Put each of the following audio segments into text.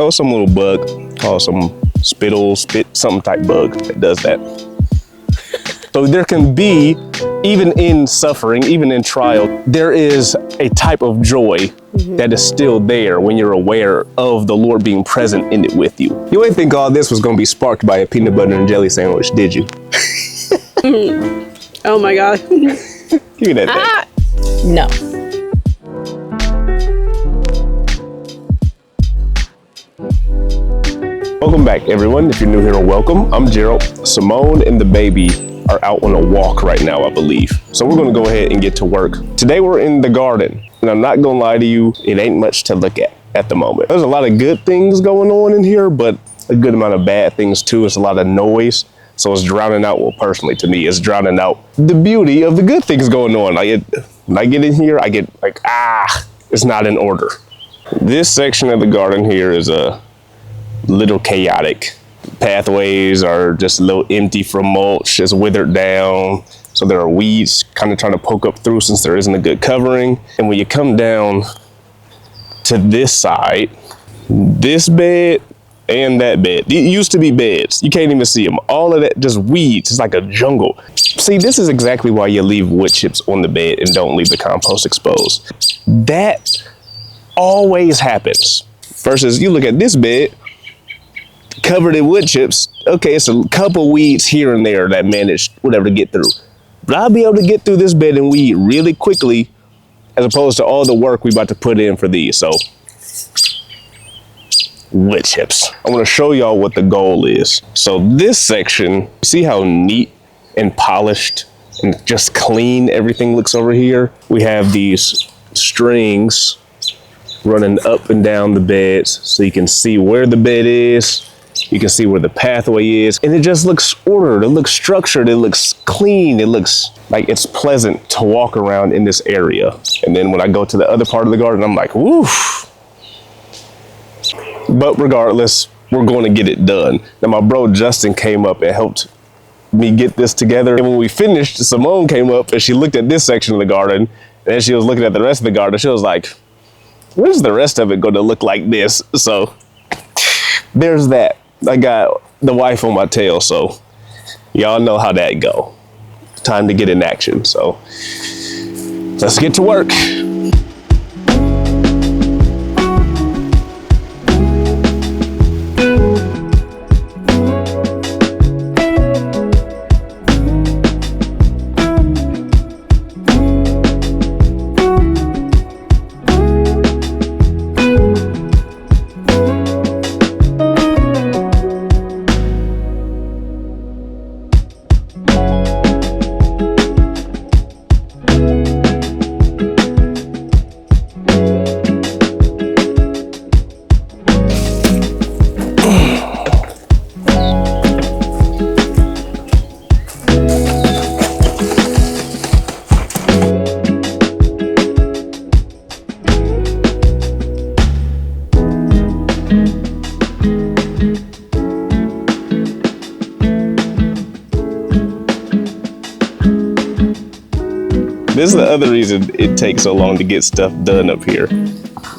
Oh, some little bug called some spit something type bug that does that. So there can be, even in suffering, even in trial, there is a type of joy that is still there when you're aware of the Lord being present in it with you. You ain't think all this was gonna be sparked by a peanut butter and jelly sandwich, did you? Oh my God. Give me that back. No. Welcome back, everyone. If you're new here, welcome. I'm Gerald. Simone and the baby are out on a walk right now, I believe. So we're gonna go ahead and get to work. Today we're in the garden, and I'm not gonna lie to you, it ain't much to look at the moment. There's a lot of good things going on in here, but a good amount of bad things too. It's a lot of noise. So it's drowning out, well, personally to me, it's drowning out the beauty of the good things going on. When I get in here, I get like, it's not in order. This section of the garden here is a little chaotic. Pathways are just a little empty from mulch, it's withered down. So there are weeds kind of trying to poke up through since there isn't a good covering. And when you come down to this side, this bed and that bed, it used to be beds. You can't even see them. All of that, just weeds. It's like a jungle. See, this is exactly why you leave wood chips on the bed and don't leave the compost exposed. That always happens. Versus you look at this bed, covered in wood chips. Okay, it's a couple weeds here and there that managed whatever to get through. But I'll be able to get through this bed and weed really quickly as opposed to all the work we about to put in for these. So, wood chips. I want to show y'all what the goal is. So this section, see how neat and polished and just clean everything looks over here? We have these strings running up and down the beds so you can see where the bed is. You can see where the pathway is, and it just looks ordered, it looks structured, it looks clean, it looks like it's pleasant to walk around in this area. And then when I go to the other part of the garden, I'm like, woof. But regardless, we're going to get it done. Now my bro Justin came up and helped me get this together. And when we finished, Simone came up and she looked at this section of the garden, and then she was looking at the rest of the garden. She was like, when's the rest of it going to look like this? So there's that. I got the wife on my tail, so y'all know how that go. Time to get in action, so let's get to work. This is the other reason it takes so long to get stuff done up here.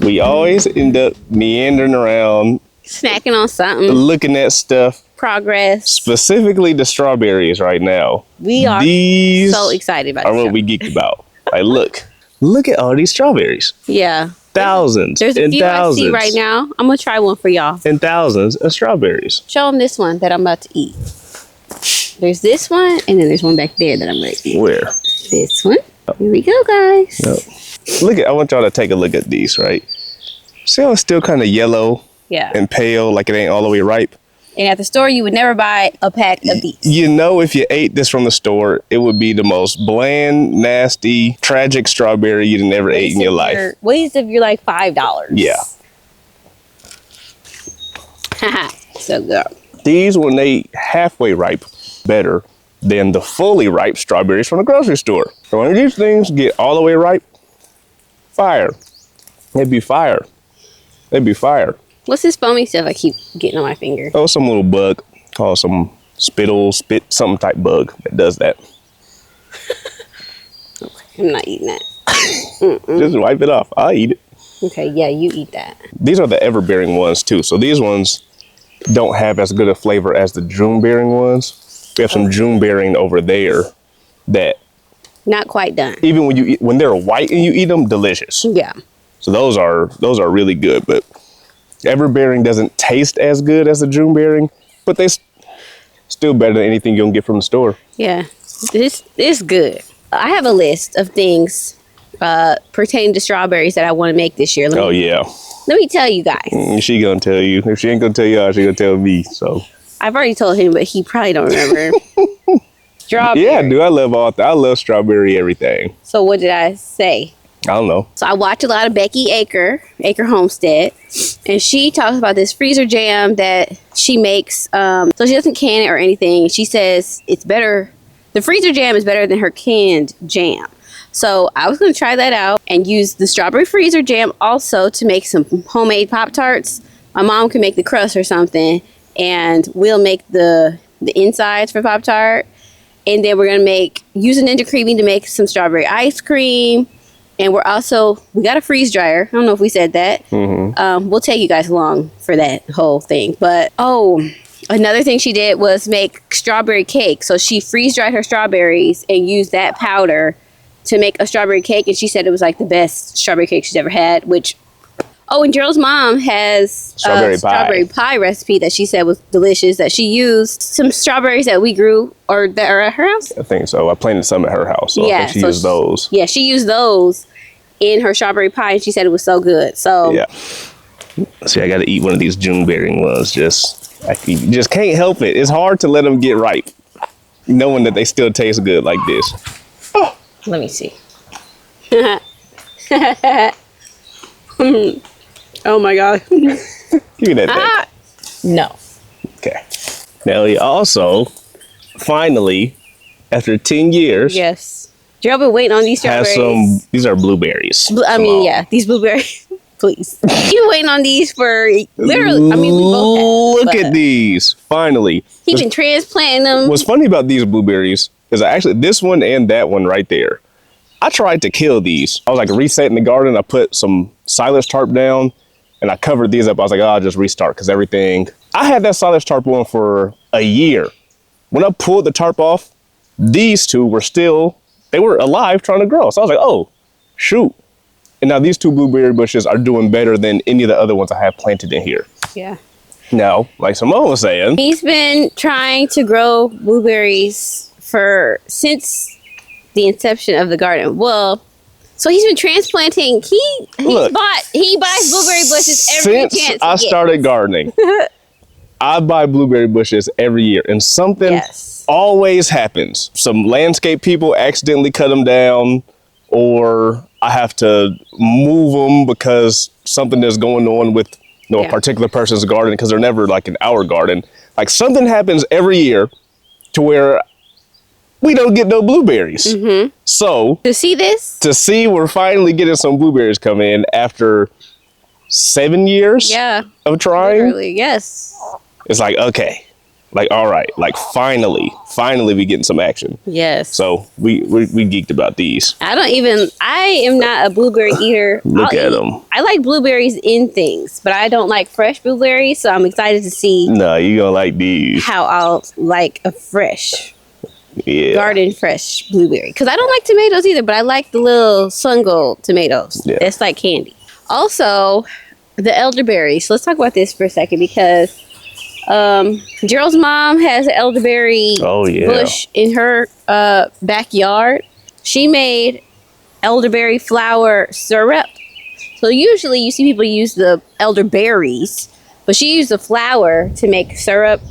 We always end up meandering around, Snacking on something. looking at stuff. Progress. Specifically the strawberries right now. We are These so excited about are what we geeked about. Like, look at all these strawberries. Yeah. Thousands There's a and few thousands. I see right now. I'm going to try one for y'all. And thousands of strawberries. Show them this one that I'm about to eat. There's this one, and then there's one back there that I'm going to eat. Where? This one. Here we go, guys. Yep. I want y'all to take a look at these, right? See how it's still kind of yellow and pale, like it ain't all the way ripe? And at the store, you would never buy a pack of these. You know, if you ate this from the store, it would be the most bland, nasty, tragic strawberry you'd never ate in your life. Waste if you're like $5. Yeah. So good. These, when they halfway ripe, better than the fully ripe strawberries from the grocery store. So when these things get all the way ripe, fire. They'd be fire. They'd be fire. What's this foamy stuff I keep getting on my finger? Oh, some little bug called some spit something type bug that does that. I'm not eating that. Just wipe it off. I'll eat it. Okay, yeah, you eat that. These are the ever-bearing ones too. So these ones don't have as good a flavor as the June-bearing ones. We have some June-bearing over there that Not quite done. even when they're white and you eat them, delicious. Yeah. So those are really good. But ever-bearing doesn't taste as good as the June-bearing, but they still better than anything you can get from the store. Yeah. This is good. I have a list of things pertaining to strawberries that I want to make this year. Oh yeah. Let me tell you guys. She gonna tell you. If she ain't gonna tell you, she gonna tell me. So I've already told him, but he probably don't remember. Strawberry. yeah, dude, I love strawberry everything. So what did I say? I don't know. So I watch a lot of Becky Acre Homestead, and she talks about this freezer jam that she makes. So she doesn't can it or anything. She says it's better. The freezer jam is better than her canned jam. So I was going to try that out and use the strawberry freezer jam also to make some homemade Pop-Tarts. My mom can make the crust or something, and we'll make the insides for Pop-Tart. And then we're going to use a Ninja Creamy to make some strawberry ice cream. And we got a freeze dryer. I don't know if we said that. Mm-hmm. We'll take you guys along for that whole thing. But, another thing she did was make strawberry cake. So she freeze dried her strawberries and used that powder to make a strawberry cake. And she said it was like the best strawberry cake she's ever had, and Gerald's mom has a strawberry pie recipe that she said was delicious, that she used some strawberries that we grew or that are at her house. I think so. I planted some at her house, so I think she used those. Yeah, she used those in her strawberry pie, and she said it was so good. So yeah. See, I got to eat one of these June-bearing ones. Just can't help it. It's hard to let them get ripe, knowing that they still taste good like this. Oh, let me see. Oh my God. Give me that back. No. Okay. Now we also, finally, after 10 years. Yes. Gerald been waiting on these strawberries. These are blueberries. These blueberries. Please. You've been waiting on these for literally, we both have. Look at these. Finally. He's been transplanting them. What's funny about these blueberries is this one and that one right there, I tried to kill these. I was like resetting the garden. I put some silage tarp down and I covered these up. I was like, I'll just restart because I had that silage tarp on for a year. When I pulled the tarp off, these two they were alive trying to grow. So I was like, oh, shoot. And now these two blueberry bushes are doing better than any of the other ones I have planted in here. Yeah. Now, like Simone was saying, he's been trying to grow blueberries since the inception of the garden. Well, so he's been transplanting. He buys blueberry bushes every chance he gets. Since I started gardening, I buy blueberry bushes every year, and something always happens. Some landscape people accidentally cut them down, or I have to move them because something is going on with a particular person's garden, because they're never like in our garden. Like something happens every year to where we don't get no blueberries. Mm-hmm. So to see we're finally getting some blueberries come in after 7 years of trying. Literally, yes. It's like, okay, like, all right, like finally we getting some action. Yes. So we geeked about these. I am not a blueberry eater. Look at them. I like blueberries in things, but I don't like fresh blueberries. So I'm excited to see. No, you gonna like these. How I'll like a fresh. Yeah. Garden fresh blueberry. Because I don't like tomatoes either, but I like the little sun gold tomatoes. Yeah. It's like candy. Also, the elderberry. So let's talk about this for a second, because Gerald's mom has an elderberry bush in her backyard. She made elderberry flower syrup. So usually you see people use the elderberries, but she used the flour to make syrup.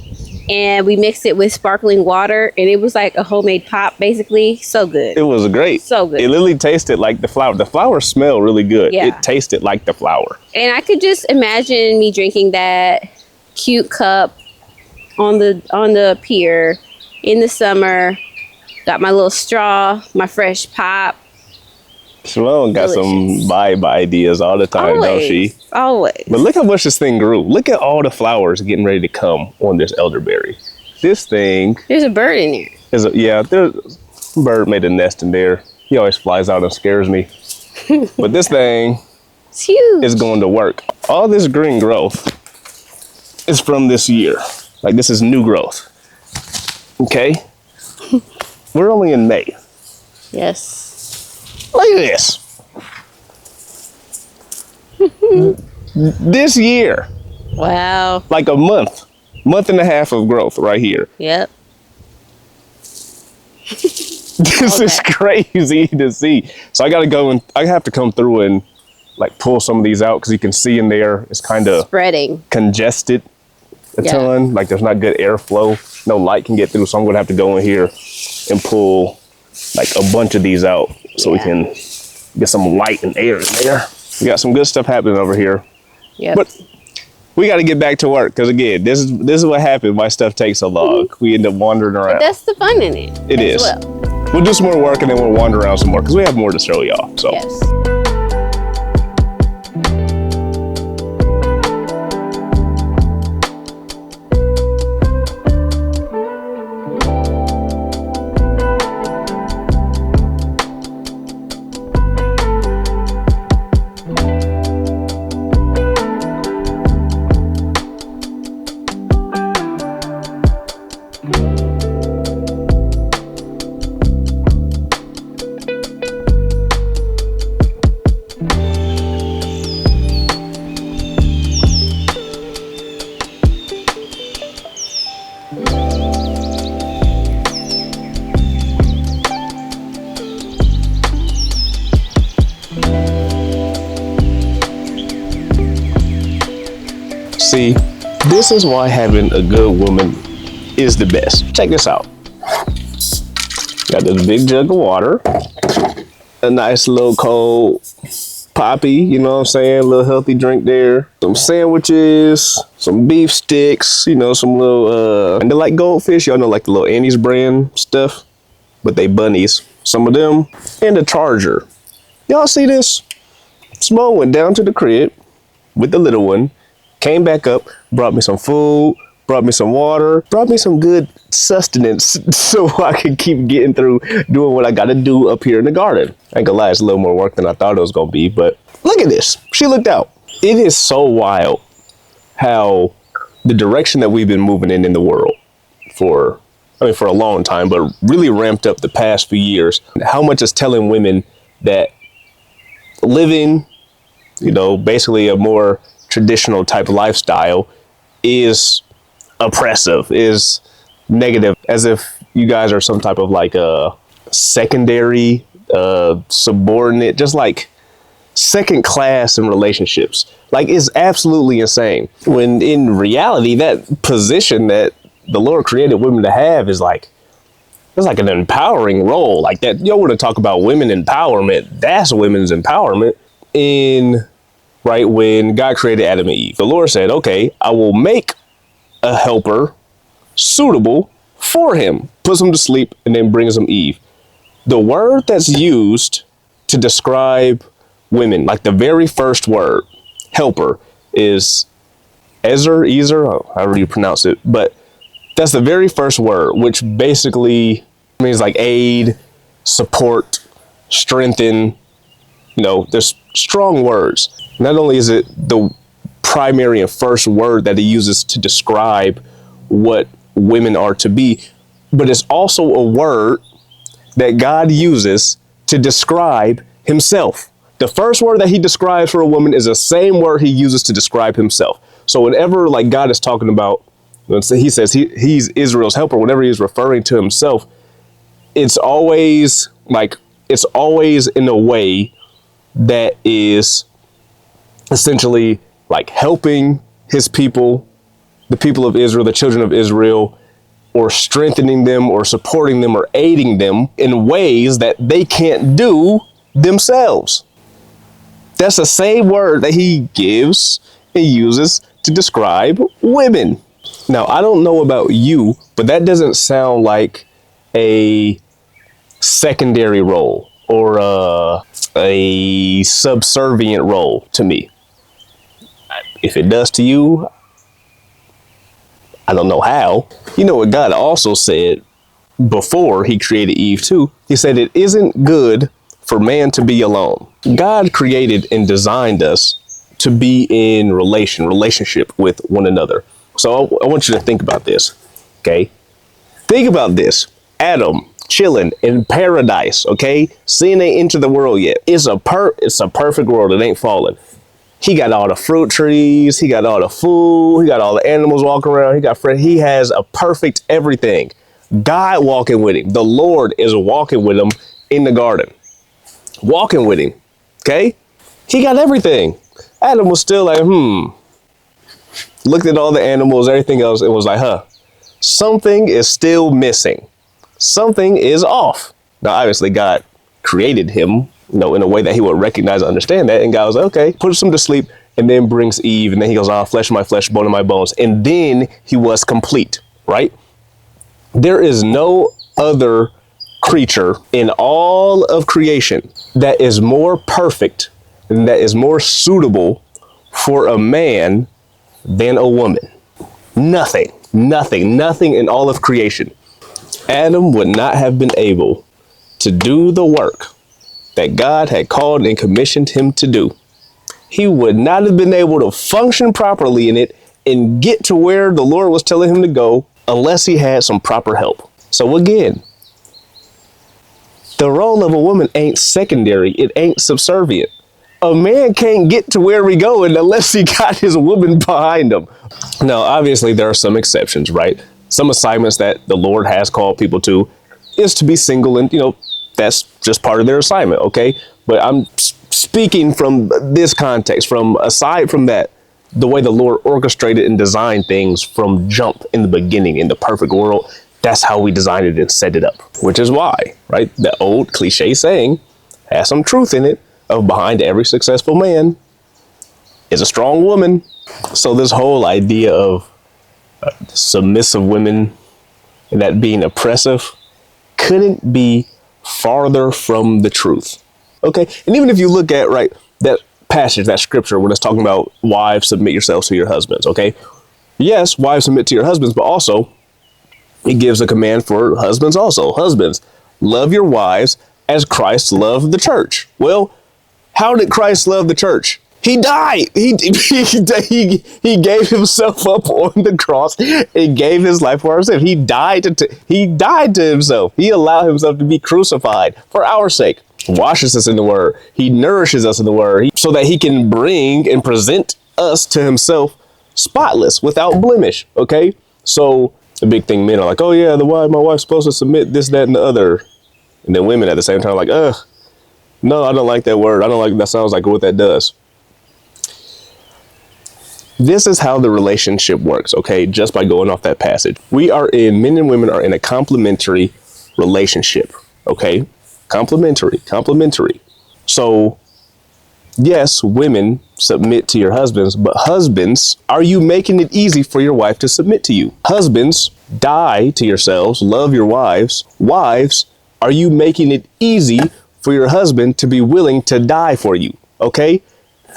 And we mixed it with sparkling water, and it was like a homemade pop, basically. So good. It was great. So good. It literally tasted like the flour. The flour smelled really good. Yeah. It tasted like the flour. And I could just imagine me drinking that cute cup on the pier in the summer. Got my little straw, my fresh pop. Simone got some vibe ideas all the time, don't she? Always. But look how much this thing grew. Look at all the flowers getting ready to come on this elderberry. This thing. There's a bird in there. There's a bird made a nest in there. He always flies out and scares me. But this thing It's huge. is going to work. All this green growth is from this year. Like, this is new growth. Okay? We're only in May. Yes. Look at this. This year. Wow. Like a month and a half of growth right here. Yep. This is crazy to see. So I got to go and I have to come through and like pull some of these out because you can see in there it's kind of spreading, congested a ton. Like there's not good airflow. No light can get through. So I'm going to have to go in here and pull like a bunch of these out so we can get some light and air in there. We got some good stuff happening over here. Yeah. But we got to get back to work because again, this is what happens. My stuff takes so long. We end up wandering around. But that's the fun in it. It is. Well. We'll do some more work and then we'll wander around some more because we have more to show y'all. So. Yes. See, this is why having a good woman is the best. Check this out. Got this big jug of water, a nice little cold poppy, you know what I'm saying? A little healthy drink there. Some sandwiches, some beef sticks, you know, some little, and they're like goldfish. Y'all know like the little Annie's brand stuff, but they bunnies. Some of them, and a charger. Y'all see this? Smo went down to the crib with the little one, came back up, brought me some food, brought me some water, brought me some good sustenance so I can keep getting through doing what I got to do up here in the garden. I ain't gonna lie, it's a little more work than I thought it was gonna be, but look at this. She looked out. It is so wild how the direction that we've been moving in the world for a long time, but really ramped up the past few years, how much is telling women that living, you know, basically a more traditional type of lifestyle is oppressive, is negative, as if you guys are some type of like a secondary, subordinate, just like second class in relationships. Like, it's absolutely insane. When in reality, that position that the Lord created women to have is like, it's like an empowering role. Like that, y'all want to talk about women empowerment, that's women's empowerment. Right when God created Adam and Eve, the Lord said, okay, I will make a helper suitable for him, puts him to sleep, and then brings him Eve. The word that's used to describe women, like the very first word, helper, is Ezer, however you pronounce it, but that's the very first word, which basically means like aid, support, strengthen. You know, there's strong words. Not only is it the primary and first word that he uses to describe what women are to be, but it's also a word that God uses to describe himself. The first word that he describes for a woman is the same word he uses to describe himself. So whenever like God is talking about, he says he's Israel's helper, whenever he's referring to himself, it's always in a way that is essentially like helping his people, the people of Israel, the children of Israel, or strengthening them or supporting them or aiding them in ways that they can't do themselves. That's the same word that he gives and uses to describe women. Now, I don't know about you, but that doesn't sound like a secondary role or a subservient role to me. If it does to you, I don't know how. You know what God also said before he created Eve too? He said it isn't good for man to be alone. God created and designed us to be in relationship with one another. So I want you to think about this, okay? Think about this. Adam chilling in paradise, okay? Sin ain't entered the world yet. It's a perfect world. It ain't fallen. He got all the fruit trees. He got all the food. He got all the animals walking around. He got friends. He has a perfect everything. God walking with him. The Lord is walking with him in the garden. Walking with him, okay? He got everything. Adam was still like, looked at all the animals, everything else. It was like, something is still missing. Something is off. Now, obviously, God created him, in a way that he would recognize and understand that. And God was like, okay, puts him to sleep, and then brings Eve. And then he goes, flesh of my flesh, bone of my bones. And then he was complete, right? There is no other creature in all of creation that is more perfect and that is more suitable for a man than a woman. Nothing in all of creation. Adam would not have been able to do the work that God had called and commissioned him to do. He would not have been able to function properly in it and get to where the Lord was telling him to go unless he had some proper help. So again, the role of a woman ain't secondary. It ain't subservient. A man can't get to where we going unless he got his woman behind him. Now, obviously, there are some exceptions, right? Some assignments that the Lord has called people to is to be single, and, that's just part of their assignment, okay? But I'm speaking from this context, aside from that, the way the Lord orchestrated and designed things from jump in the beginning in the perfect world, that's how we designed it and set it up, which is why, right? The old cliche saying has some truth in it of behind every successful man is a strong woman. So this whole idea of submissive women and that being oppressive couldn't be farther from the truth. Okay. And even if you look at, right, that passage, that scripture, when it's talking about wives, submit yourselves to your husbands. Okay. Yes, wives submit to your husbands, but also it gives a command for husbands also. Husbands, love your wives as Christ loved the church. Well, how did Christ love the church? He died. He gave himself up on the cross and gave his life for our sins. He died to himself. He allowed himself to be crucified for our sake. Washes us in the word. He nourishes us in the word so that he can bring and present us to himself spotless, without blemish. Okay. So the big thing men are like, oh yeah, my wife's supposed to submit this, that, and the other. And then women at the same time are like, no, I don't like that word. I don't like that. Sounds like what that does. This is how the relationship works, okay? Just by going off that passage. Men and women are in a complementary relationship, okay? Complementary. So, yes, women submit to your husbands, but husbands, are you making it easy for your wife to submit to you? Husbands, die to yourselves, love your wives. Wives, are you making it easy for your husband to be willing to die for you, okay?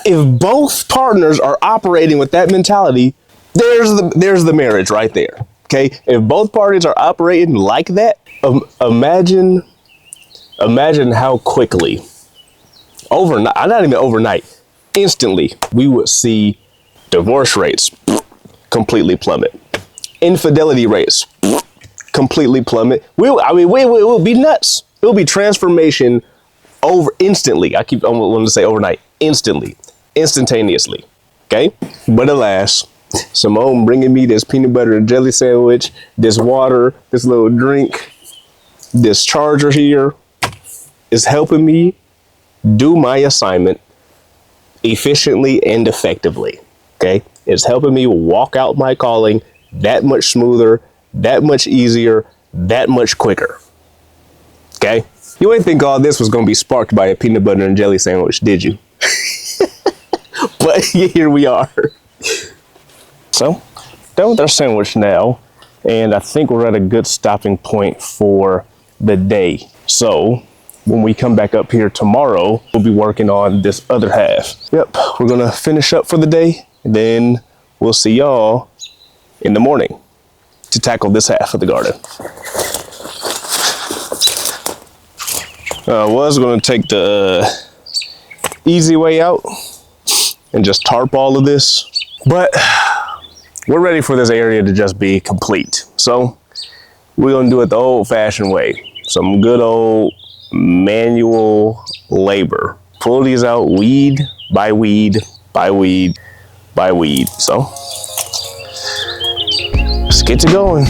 If both partners are operating with that mentality, there's the marriage right there. Okay. If both parties are operating like that, imagine how quickly overnight, not even overnight, instantly, we would see divorce rates completely plummet. Infidelity rates completely plummet. We will be nuts. It will be transformation instantly. I want to say overnight, instantaneously. Okay. But alas, Simone bringing me this peanut butter and jelly sandwich, this water, this little drink, this charger here is helping me do my assignment efficiently and effectively. Okay. It's helping me walk out my calling that much smoother, that much easier, that much quicker. Okay. You ain't think all this was going to be sparked by a peanut butter and jelly sandwich, did you? But here we are. So, done with our sandwich now, and I think we're at a good stopping point for the day. So, when we come back up here tomorrow, we'll be working on this other half. Yep, we're going to finish up for the day, and then we'll see y'all in the morning to tackle this half of the garden. I was going to take the easy way out and just tarp all of this, but we're ready for this area to just be complete. So we're going to do it the old-fashioned way. Some good old manual labor. Pull these out weed by weed by weed by weed. So let's get to going.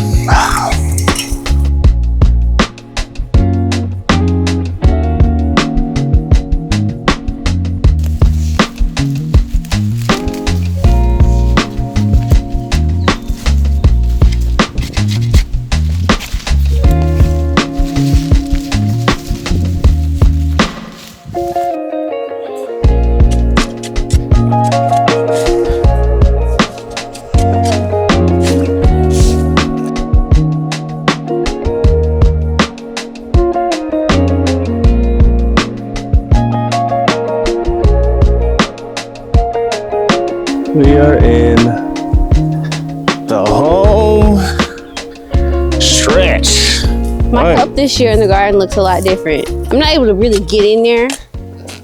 We are in the home stretch. My cup this year in the garden looks a lot different. I'm not able to really get in there.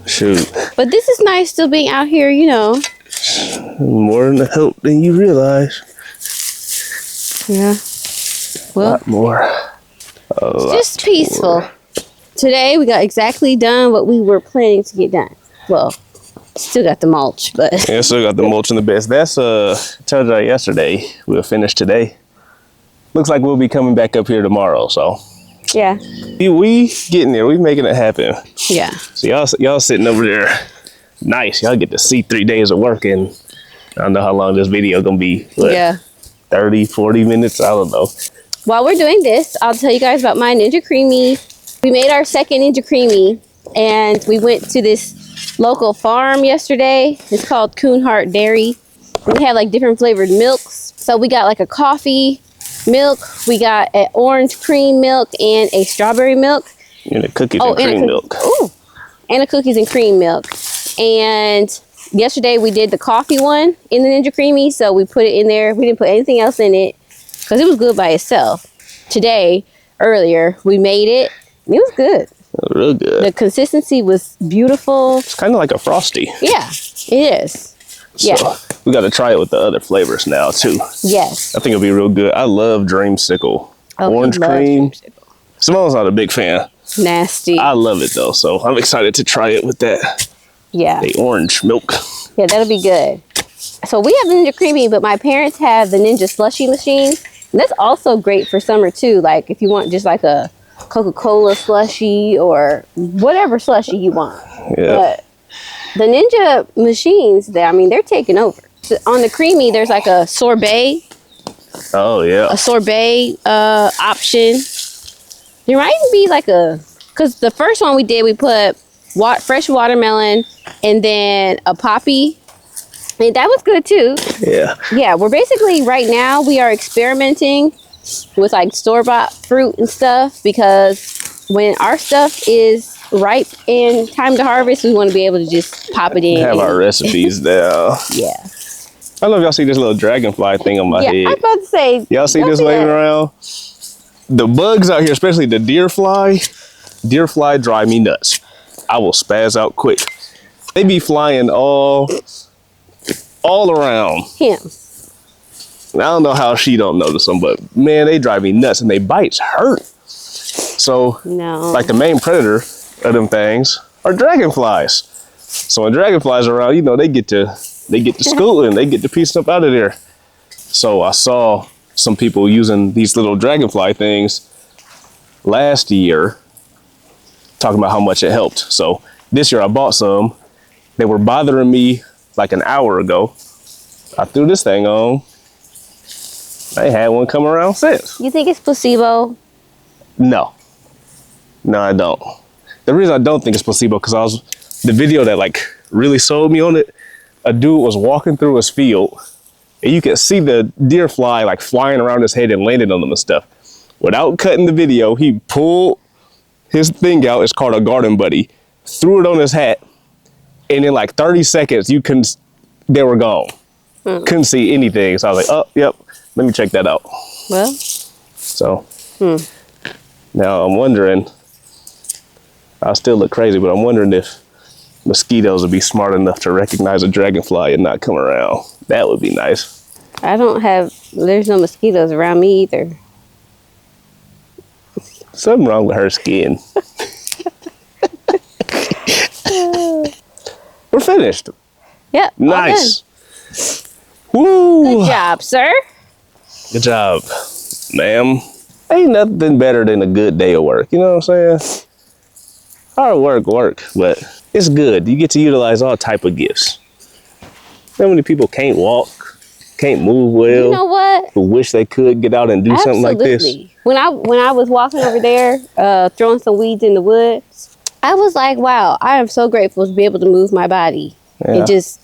Shoot. But this is nice still being out here, you know. More than help than you realize. Yeah. A Well, lot more. just peaceful. Today we got exactly done what we were planning to get done. Well, still got the mulch, but Yeah, still got the mulch in the beds. That's I told you yesterday. We'll finish today. Looks like we'll be coming back up here tomorrow. So yeah. we getting there. We making it happen. Yeah. So y'all sitting over there. Nice. Y'all get to see 3 days of work, and I don't know how long this video gonna be. What, Yeah. 30, 40 minutes. I don't know. While we're doing this, I'll tell you guys about my Ninja Creamy. We made our second Ninja Creamy, and we went to this local farm yesterday. It's called Coonheart Dairy. We had like different flavored milks. So we got like a coffee milk, we got an orange cream milk, and a strawberry milk. And the cookies and cream milk. Ooh, and a cookies and cream milk. And yesterday we did the coffee one in the Ninja Creamy, so we put it in there. We didn't put anything else in it because it was good by itself. Today, earlier, we made it. It was good. Real good. The consistency was beautiful. It's kind of like a Frosty. Yeah, it is. So Yeah. we got to try it with the other flavors now too. Yes. I think it'll be real good. I love Dreamsicle. Oh, Orange love cream. Dreamsicle. Simone's not a big fan. Nasty. I love it though, so I'm excited to try it with that. Yeah. The orange milk. Yeah, that'll be good. So we have the Ninja Creamy, but my parents have the Ninja Slushy machine. And that's also great for summer too. Like if you want just like a Coca-Cola slushy or whatever slushy you want. Yeah. But the Ninja machines, they're taking over. So on the Creamy, there's like a sorbet Oh yeah. option. There might even be like because the first one we did, we put fresh watermelon and then a poppy. And that was good too. Yeah. Yeah, we're basically right now we are experimenting with like store-bought fruit and stuff because when our stuff is ripe and time to harvest, we want to be able to just pop it in. Have our recipes there. Yeah. I don't know if y'all see this little dragonfly thing on my Yeah, head. I was about to say. Y'all see don't this do waving that. around? The bugs out here, especially the deer fly drive me nuts. I will spaz out quick. They be flying all around. Him. I don't know how she don't notice them, but man, they drive me nuts and they bites hurt. So, No. like the main predator of them things are dragonflies. So when dragonflies are around, you know, they get to schooling, they get to piece up out of there. So I saw some people using these little dragonfly things last year, talking about how much it helped. So this year I bought some. They were bothering me like an hour ago. I threw this thing on. I ain't had one come around since. You think it's placebo? No, I don't. The reason I don't think it's placebo because the video that like really sold me on it. A dude was walking through his field, and you could see the deer fly like flying around his head and landing on them and stuff. Without cutting the video, he pulled his thing out. It's called a garden buddy. Threw it on his hat, and in like 30 seconds, they were gone. Couldn't see anything. So I was like, oh, yep. Let me check that out. Well. So now I'm wondering, I'll still look crazy, but I'm wondering if mosquitoes would be smart enough to recognize a dragonfly and not come around. That would be nice. There's no mosquitoes around me either. Something wrong with her skin. We're finished. Yep. Nice. Woo. Good job, sir. Good job, ma'am. Ain't nothing better than a good day of work. You know what I'm saying? Hard work, but it's good. You get to utilize all type of gifts. How many people can't walk, can't move well? You know what? Who wish they could get out and do something like this? When I was walking over there, throwing some weeds in the woods, I was like, wow, I am so grateful to be able to move my body and just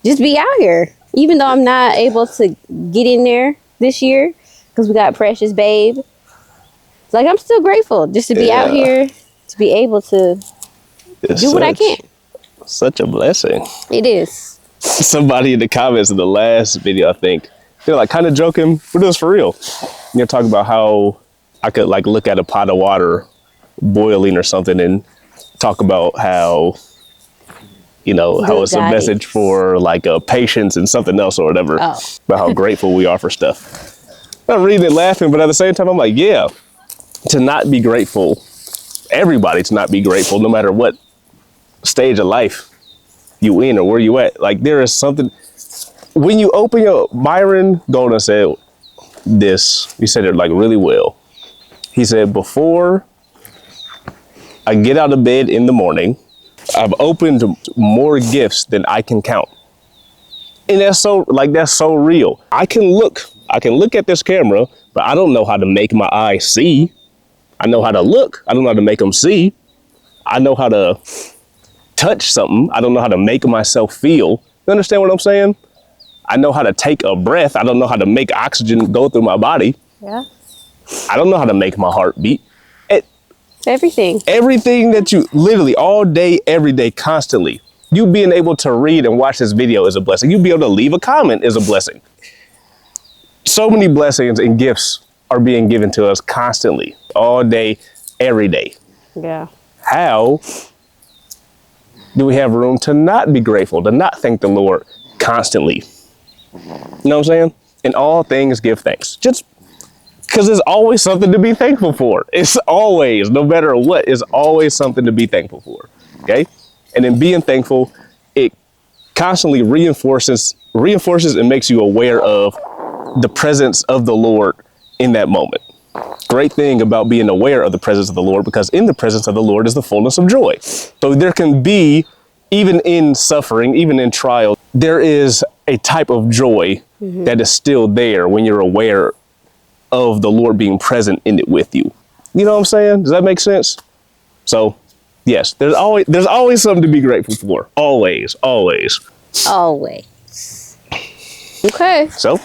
be out here. Even though I'm not able to get in there this year because we got Precious Babe. It's like, I'm still grateful just to be out here, to be able to do what I can. Such a blessing. It is. Somebody in the comments in the last video, I think, they're like kind of joking, but it was for real. You're talking about how I could like look at a pot of water boiling or something and talk about how, you know, how it's a message for like patience and something else or whatever, about how grateful we are for stuff. I'm reading it laughing, but at the same time, I'm like, yeah, to not be grateful, everybody to not be grateful, no matter what stage of life you in or where you at. Like there is something, when you open your, Byron Golden said this, he said it like really well. He said, before I get out of bed in the morning, I've opened more gifts than I can count. And that's so real. I can look at this camera, but I don't know how to make my eyes see. I know how to look. I don't know how to make them see. I know how to touch something. I don't know how to make myself feel. You understand what I'm saying? I know how to take a breath. I don't know how to make oxygen go through my body. Yeah. I don't know how to make my heart beat. Everything that you literally all day, every day, constantly. You being able to read and watch this video is a blessing. You be able to leave a comment is a blessing. So many blessings and gifts are being given to us constantly, all day, every day. Yeah. How do we have room to not be grateful, to not thank the Lord constantly? You know what I'm saying? In all things, give thanks. Just because there's always something to be thankful for. It's always, no matter what, it's always something to be thankful for, okay? And in being thankful, it constantly reinforces and makes you aware of the presence of the Lord in that moment. Great thing about being aware of the presence of the Lord, because in the presence of the Lord is the fullness of joy. So there can be, even in suffering, even in trial, there is a type of joy that is still there when you're aware of the Lord being present in it with you. You know what I'm saying? Does that make sense? So yes, there's always something to be grateful for. Always. Okay. So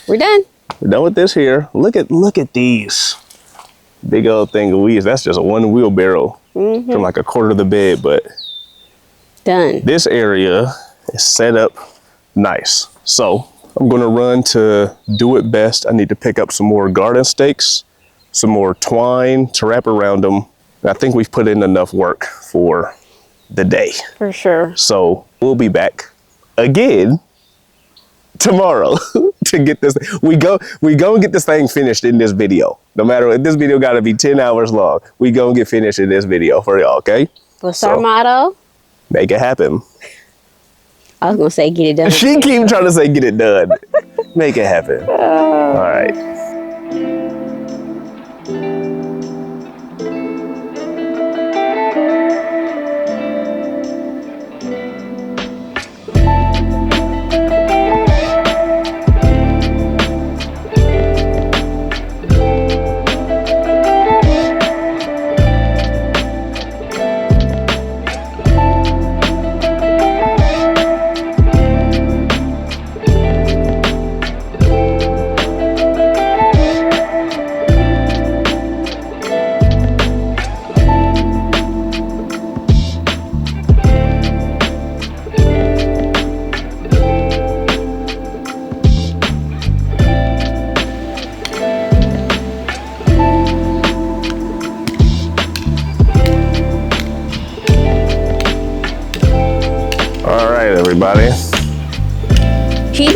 We're done with this here. Look at these big old thing of weeds. That's just a one wheelbarrow from like a quarter of the bed, but done. This area is set up nice. So I'm gonna run to Do It Best. I need to pick up some more garden stakes, some more twine to wrap around them. And I think we've put in enough work for the day. For sure. So we'll be back again tomorrow to get this. We go and get this thing finished in this video. No matter what, this video gotta be 10 hours long. We gonna get finished in this video for y'all, okay? What's our motto? Make it happen. I was gonna say get it done. She keep trying to say get it done. Make it happen. All right.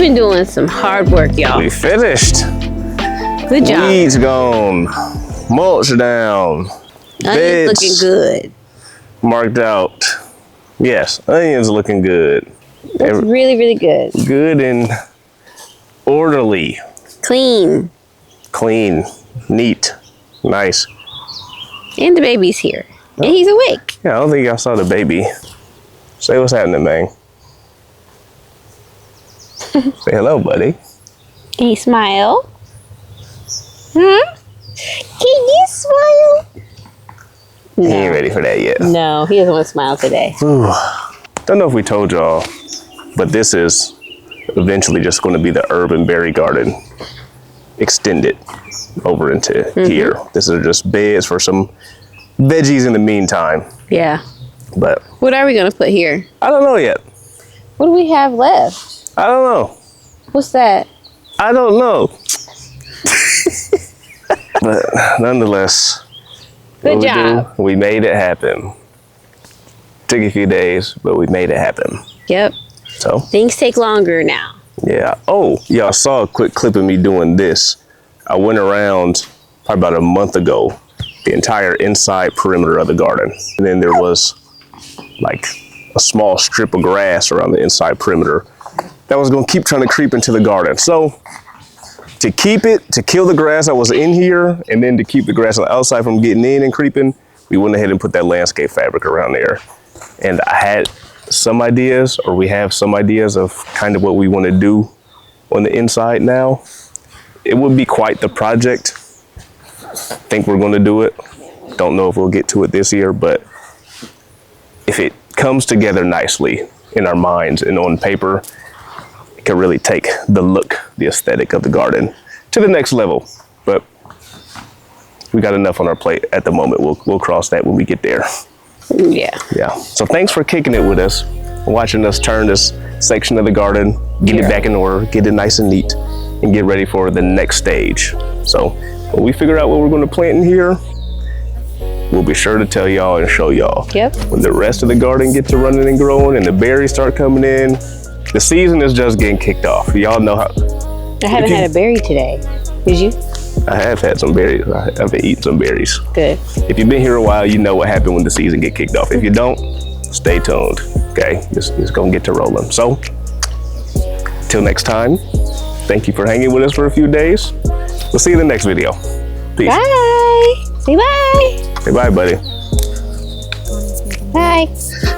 been doing some hard work, y'all. We finished. Good job. Weeds gone. Mulch down. Onions Beds looking good. marked out. Yes, onions looking good. It's really, really good. Good and orderly. Clean. Clean. Neat. Nice. And the baby's here. And he's awake. Yeah, I don't think I saw the baby. Say what's happening, man. Say hello, buddy. Can you smile? Huh? Can you smile? He ain't ready for that yet. No, he doesn't want to smile today. Don't know if we told y'all, but this is eventually just going to be the urban berry garden extended over into here. This is just beds for some veggies in the meantime. Yeah. But What are we going to put here? I don't know yet. What do we have left? I don't know. What's that? I don't know. But nonetheless, Good job. We made it happen. Took a few days, but we made it happen. Yep. So Things take longer now. yeah. Oh, y'all saw a quick clip of me doing this. I went around probably about a month ago, the entire inside perimeter of the garden. And then there was like a small strip of grass around the inside perimeter that was gonna keep trying to creep into the garden. So to kill the grass that was in here, and then to keep the grass on the outside from getting in and creeping, we went ahead and put that landscape fabric around there. And I had some ideas, or we have some ideas of kind of what we want to do on the inside now. It would be quite the project. Think we're going to do it. Don't know if we'll get to it this year, but if it comes together nicely in our minds and on paper, it can really take the look, the aesthetic of the garden to the next level. But we got enough on our plate at the moment. We'll cross that when we get there. Yeah. Yeah. So thanks for kicking it with us, watching us turn this section of the garden, get it back in order, get it nice and neat, and get ready for the next stage. So when we figure out what we're going to plant in here, we'll be sure to tell y'all and show y'all. Yep. When the rest of the garden gets to running and growing and the berries start coming in, the season is just getting kicked off. Y'all know how. I haven't had a berry today. Did you? I have had some berries. I've been eating some berries. Good. If you've been here a while, you know what happened when the season get kicked off. If you don't, stay tuned. Okay, it's gonna get to rolling. So, till next time, thank you for hanging with us for a few days. We'll see you in the next video. Peace. Bye. Say bye. Say bye, buddy. Bye.